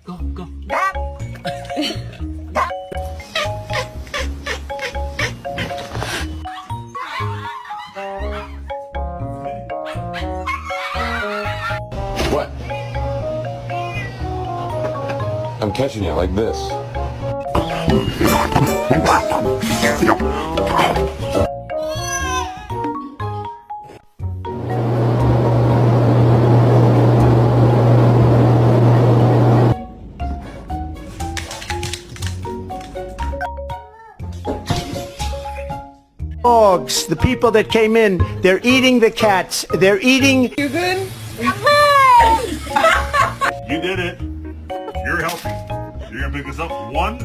go. What? I'm catching you like this. Dogs, the people that came in, they're eating the cats. They're eating... You good? You did it. You're healthy. You're gonna pick this up. 1.